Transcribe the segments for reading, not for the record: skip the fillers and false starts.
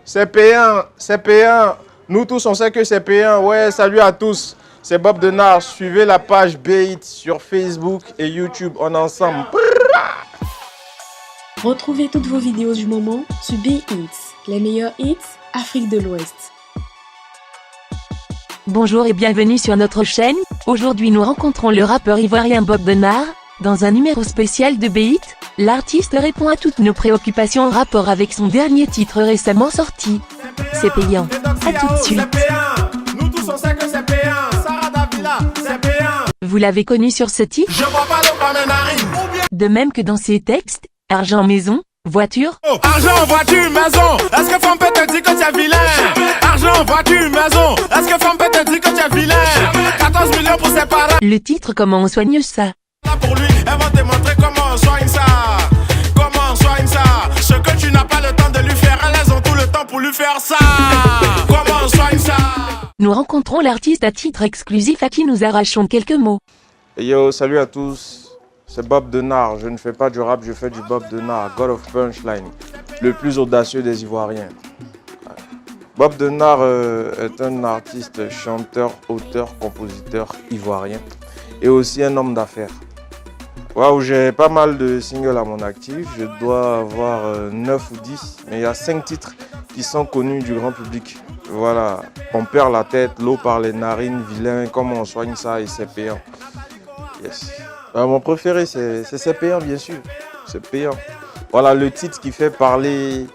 C'est payant, c'est payant. Nous tous, on sait que c'est payant. Ouais, salut à tous. C'est Bob Denard. Suivez la page BHIT sur Facebook et YouTube. On est ensemble. Retrouvez toutes vos vidéos du moment sur BHIT, les meilleurs hits Afrique de l'Ouest. Bonjour et bienvenue sur notre chaîne. Aujourd'hui nous rencontrons le rappeur ivoirien Bob Denard. Dans un numéro spécial de BHIT, l'artiste répond à toutes nos préoccupations en rapport avec son dernier titre récemment sorti. C'est payant. À tout de suite. Nous tous on sait que c'est payant. Sarah Davila, c'est payant. Vous l'avez connu sur ce titre? Je vois pas l'eau comme un narine. De même que dans ses textes, argent maison, voiture. Oh, argent, voiture, maison. Est-ce que femme peut te dire que tu es vilain? Argent, voiture, maison. Est-ce que femme peut te dire que tu es vilain? 14 millions pour ses parents. Le titre Comment on soigne ça? Pour lui, elle va te montrer comment on soigne ça. Comment on soigne ça. Ce que tu n'as pas le temps de lui faire, elles ont tout le temps pour lui faire ça. Comment on soigne ça. Nous rencontrons l'artiste à titre exclusif à qui nous arrachons quelques mots. Yo, salut à tous. C'est Bob Denard. Je ne fais pas du rap, je fais du Bob Denard. God of Punchline. Le plus audacieux des Ivoiriens. Bob Denard est un artiste, chanteur, auteur, compositeur ivoirien. Et aussi un homme d'affaires. Waouh, j'ai pas mal de singles à mon actif. Je dois avoir 9 ou 10. Mais il y a 5 titres qui sont connus du grand public. Voilà, on perd la tête, l'eau par les narines, vilain, comment on soigne ça et c'est payant. Yes. Mon préféré, c'est payant, bien sûr. C'est payant. Voilà, le titre qui fait parler.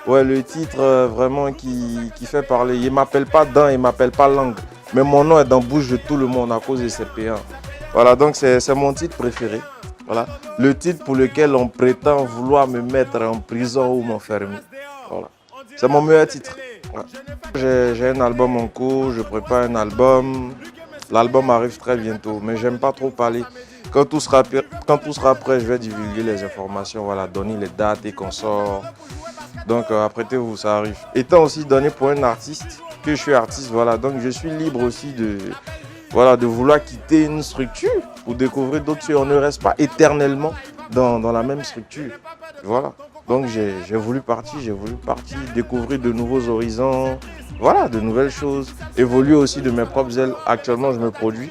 Ouais, le titre vraiment qui fait parler. Il ne m'appelle pas dent, il ne m'appelle pas langue. Mais mon nom est dans la bouche de tout le monde à cause de c'est payant. Voilà, donc c'est mon titre préféré. Voilà, le titre pour lequel on prétend vouloir me mettre en prison ou m'enfermer. Voilà, c'est mon meilleur titre. Ouais. J'ai un album en cours, je prépare un album. L'album arrive très bientôt, mais j'aime pas trop parler. Quand tout sera prêt, je vais divulguer les informations, voilà, donner les dates et qu'on sort. Donc apprêtez-vous, ça arrive. Étant aussi donné pour un artiste, que je suis artiste, voilà, donc je suis libre aussi de vouloir quitter une structure pour découvrir d'autres choses. On ne reste pas éternellement dans la même structure. Voilà. Donc j'ai voulu partir, découvrir de nouveaux horizons, voilà, de nouvelles choses. Évoluer aussi de mes propres ailes. Actuellement, je me produis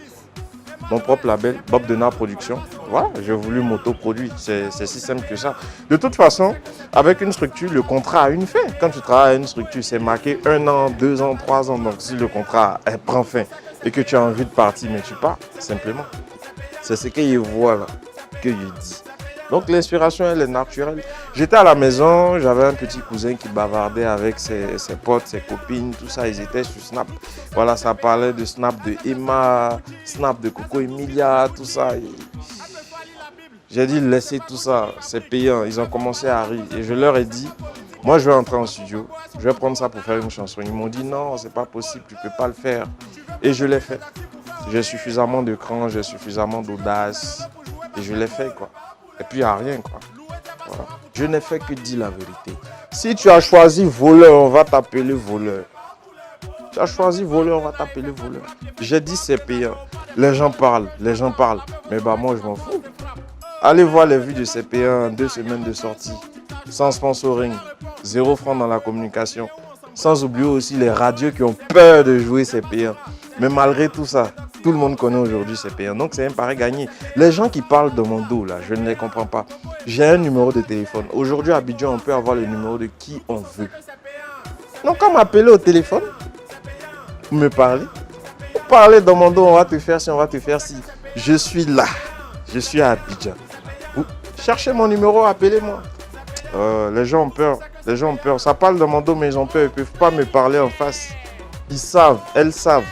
mon propre label, Bob Denard Production. Voilà, j'ai voulu m'auto-produire. C'est si simple que ça. De toute façon, avec une structure, le contrat a une fin. Quand tu travailles à une structure, c'est marqué 1 an, 2 ans, 3 ans. Donc si le contrat prend fin et que tu as envie de partir, mais tu pars, simplement. C'est ce qu'il voit là, que je dis. Donc l'inspiration, elle est naturelle. J'étais à la maison, j'avais un petit cousin qui bavardait avec ses potes, ses copines, tout ça. Ils étaient sur Snap. Voilà, ça parlait de Snap de Emma, Snap de Coco Emilia, tout ça. J'ai dit, laissez tout ça, c'est payant. Ils ont commencé à rire. Et je leur ai dit, moi je vais entrer en studio, je vais prendre ça pour faire une chanson. Ils m'ont dit, non, c'est pas possible, tu peux pas le faire. Et je l'ai fait. J'ai suffisamment de cran, j'ai suffisamment d'audace. Et je l'ai fait, quoi. Et puis, il n'y a rien, quoi. Voilà. Je n'ai fait que dire la vérité. Si tu as choisi voleur, on va t'appeler voleur. Tu as choisi voleur, on va t'appeler voleur. J'ai dit c'est payant. Les gens parlent. Mais bah moi, je m'en fous. Allez voir les vues de c'est payant, 2 semaines de sortie. Sans sponsoring. 0 francs dans la communication. Sans oublier aussi les radios qui ont peur de jouer c'est payant. Mais malgré tout ça, tout le monde connaît aujourd'hui c'est payant. Donc c'est un pari gagné. Les gens qui parlent de mon dos là, je ne les comprends pas. J'ai un numéro de téléphone. Aujourd'hui à Abidjan, on peut avoir le numéro de qui on veut. Donc quand m'appeler au téléphone, vous me parlez. Vous parlez dans mon dos, on va te faire ci, on va te faire ci. Je suis là. Je suis à Abidjan. Vous cherchez mon numéro, appelez-moi. Les gens ont peur. Ça parle dans mon dos, mais ils ont peur. Ils ne peuvent pas me parler en face. Ils savent, elles savent.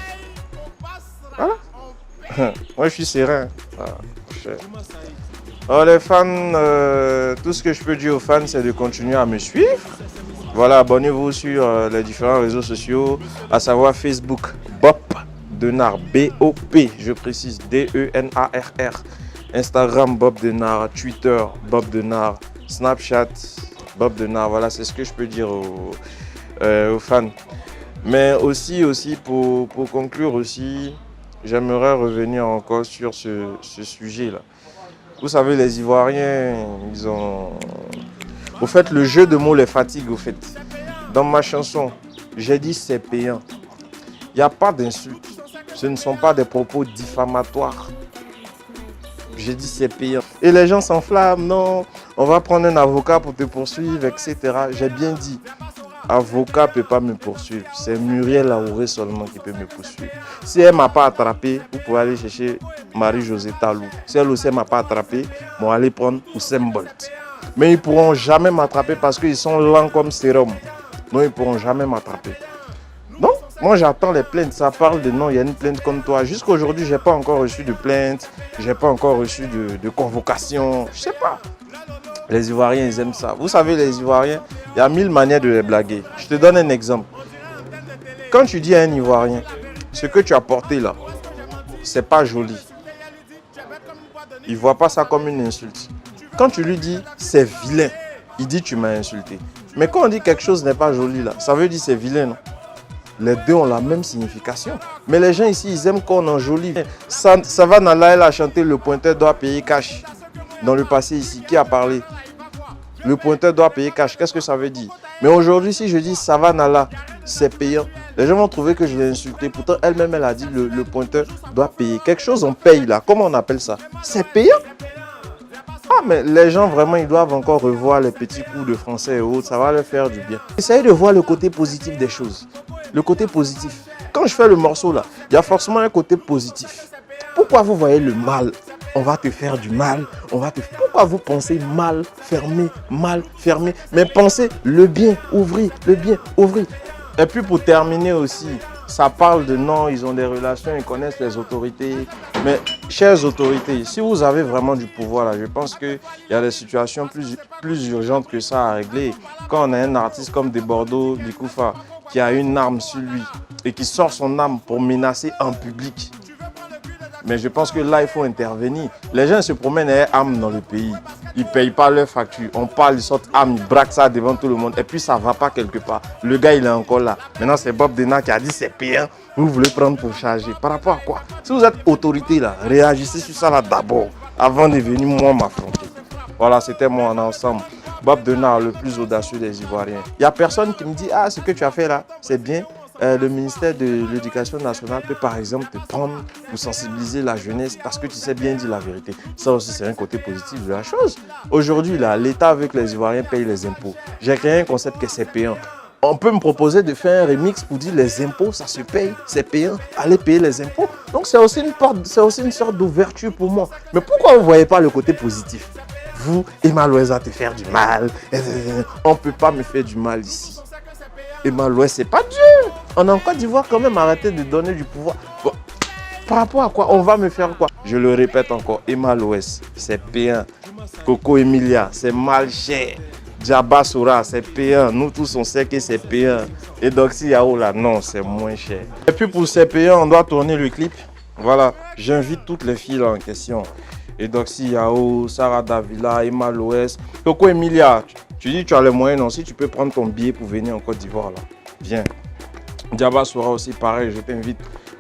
Voilà. Moi, je suis serein. Alors, les fans, tout ce que je peux dire aux fans, c'est de continuer à me suivre. Voilà, abonnez-vous sur les différents réseaux sociaux, à savoir Facebook, Bob Denard, B-O-P, je précise, D-E-N-A-R-R. Instagram, Bob Denard, Twitter, Bob Denard, Snapchat, Bob Denard. Voilà, c'est ce que je peux dire aux fans. Mais aussi pour conclure aussi, j'aimerais revenir encore sur ce sujet-là. Vous savez, les Ivoiriens, ils ont... Au fait, le jeu de mots les fatigue, au fait. dans ma chanson, j'ai dit c'est payant. Il n'y a pas d'insultes. Ce ne sont pas des propos diffamatoires. J'ai dit c'est payant. Et les gens s'enflamment, non, on va prendre un avocat pour te poursuivre, etc. J'ai bien dit, avocat ne peut pas me poursuivre. C'est Muriel Aouré seulement qui peut me poursuivre. Si elle ne m'a pas attrapé, vous pouvez aller chercher Marie-Josée Talou. Si elle aussi ne m'a pas attrapé, bon, allez prendre Usain Bolt. Mais ils ne pourront jamais m'attraper parce qu'ils sont lents comme sérum. Non, ils ne pourront jamais m'attraper. Donc, moi j'attends les plaintes. Ça parle de non, il y a une plainte comme toi. Jusqu'à aujourd'hui, je n'ai pas encore reçu de plainte. Je n'ai pas encore reçu de convocation. Je ne sais pas. Les Ivoiriens, ils aiment ça. Vous savez, les Ivoiriens, il y a 1000 manières de les blaguer. Je te donne un exemple. Quand tu dis à un Ivoirien, ce que tu as porté là, c'est pas joli. Il ne voit pas ça comme une insulte. Quand tu lui dis, c'est vilain, il dit, tu m'as insulté. Mais quand on dit quelque chose n'est pas joli là, ça veut dire c'est vilain, non? Les deux ont la même signification. Mais les gens ici, ils aiment qu'on enjolive. Savannah là, elle a chanté le pointeur doit payer cash. Dans le passé ici, qui a parlé? Le pointeur doit payer cash. Qu'est-ce que ça veut dire? Mais aujourd'hui, si je dis Savannah là, c'est payant, les gens vont trouver que je l'ai insulté. Pourtant, elle-même, elle a dit le pointeur doit payer. Quelque chose, on paye là. Comment on appelle ça? C'est payant? Ah, mais les gens, vraiment, ils doivent encore revoir les petits coups de français et autres. Ça va leur faire du bien. Essayez de voir le côté positif des choses. Le côté positif. Quand je fais le morceau là, il y a forcément un côté positif. Pourquoi vous voyez le mal? On va te faire du mal. Pourquoi vous pensez mal fermer? Mais pensez le bien, ouvrir, le bien, ouvrir. Et puis pour terminer aussi, ça parle de non, ils ont des relations, ils connaissent les autorités. Mais chères autorités, si vous avez vraiment du pouvoir là, je pense qu'il y a des situations plus urgentes que ça à régler. Quand on a un artiste comme De Bordeaux, Likoufa, qui a une arme sur lui et qui sort son arme pour menacer en public. Mais je pense que là, il faut intervenir. Les gens se promènent avec armes dans le pays. Ils ne payent pas leurs factures. On parle, ils sortent armes, ils braquent ça devant tout le monde. Et puis, ça ne va pas quelque part. Le gars, il est encore là. Maintenant, c'est Bob Denard qui a dit c'est payant. Vous voulez prendre pour charger. Par rapport à quoi? Si vous êtes autorité, là, réagissez sur ça là d'abord, avant de venir moi m'affronter. Voilà, c'était moi en ensemble. Bob Denard, le plus audacieux des Ivoiriens. Il n'y a personne qui me dit, ah, ce que tu as fait là, c'est bien. Le ministère de l'Éducation nationale peut par exemple te prendre pour sensibiliser la jeunesse parce que tu sais bien dire la vérité. Ça aussi, c'est un côté positif de la chose. Aujourd'hui, l'État avec les Ivoiriens paye les impôts. J'ai créé un concept que c'est payant. On peut me proposer de faire un remix pour dire les impôts, ça se paye, c'est payant, allez payer les impôts. Donc c'est aussi une sorte d'ouverture pour moi. Mais pourquoi vous ne voyez pas le côté positif? Vous, Emma Loès va te faire du mal. On ne peut pas me faire du mal ici. Emma Loès, c'est pas Dieu. On a en Côte d'Ivoire quand même arrêté de donner du pouvoir. Bon, par rapport à quoi? On va me faire quoi? Je le répète encore, Emma Loès, c'est payant. Coco Emilia, c'est mal cher. Djaba Sora, c'est payant. Nous tous, on sait que c'est payant. Et Doxy Yao, là, non, c'est moins cher. Et puis pour ces payants, on doit tourner le clip. Voilà, j'invite toutes les filles là en question. Et Doxy Yao, Sarah Davila, Emma Loès, Coco Emilia. Tu dis tu as les moyens, non? Si tu peux prendre ton billet pour venir en Côte d'Ivoire, là, viens. Djaba sera aussi pareil, je t'invite.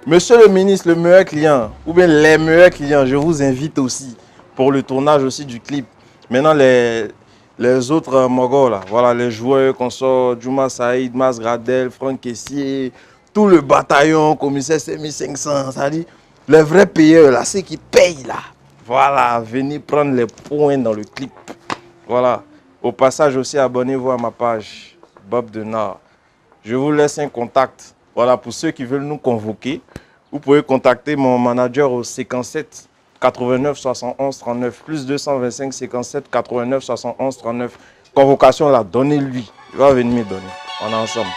Monsieur le ministre, le meilleur client, ou bien les meilleurs clients, je vous invite aussi pour le tournage aussi du clip. Maintenant, les autres mogols, là, voilà, les joueurs qu'on sort, Juma Saïd, Mas Gradel, Franck Kessier, tout le bataillon, commissaire 7500, ça dit, les vrais payeurs, là, ceux qui payent, là. Voilà, venez prendre les points dans le clip. Voilà. Au passage aussi, abonnez-vous à ma page, Bob Denard. Je vous laisse un contact. Voilà, pour ceux qui veulent nous convoquer, vous pouvez contacter mon manager au 57 89 71 39, plus 225 57 89 71 39. Convocation là, donnez-lui. Il va venir me donner. On est ensemble.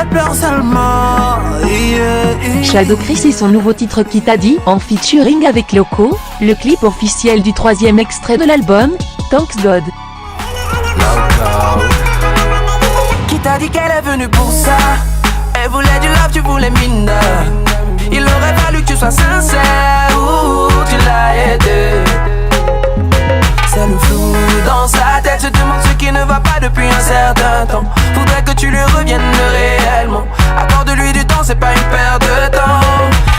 Elle pleure seulement. Shadow Chris et son nouveau titre Qui t'a dit, en featuring avec Loco, le clip officiel du 3e extrait de l'album, Thanks God. Qui t'a dit qu'elle est venue pour ça? Elle voulait du love, tu voulais mine. Il aurait fallu que tu sois sincère ou tu l'as aidé. C'est le flou dans sa tête, se demande ce qui qui ne va pas depuis un certain temps. Faudrait que tu lui reviennes réellement. Accorde-lui du temps, c'est pas une perte de temps.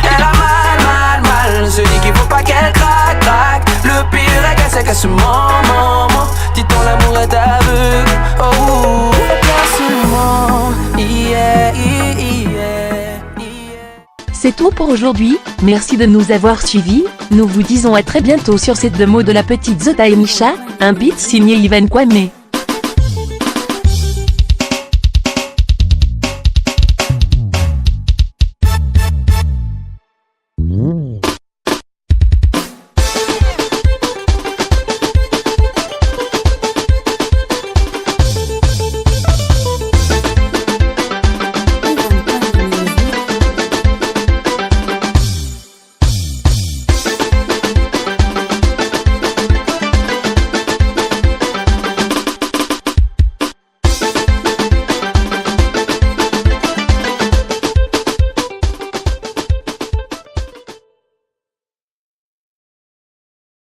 Elle a mal, se dit qu'il faut pas qu'elle craque, craque. Le pire est qu'elle sait qu'elle se ment. Dit-on l'amour est aveugle, oh, qu'elle se ment, yeah. C'est tout pour aujourd'hui, merci de nous avoir suivis, nous vous disons à très bientôt sur cette démo de la petite Zota et Misha, un beat signé Ivan Kwame.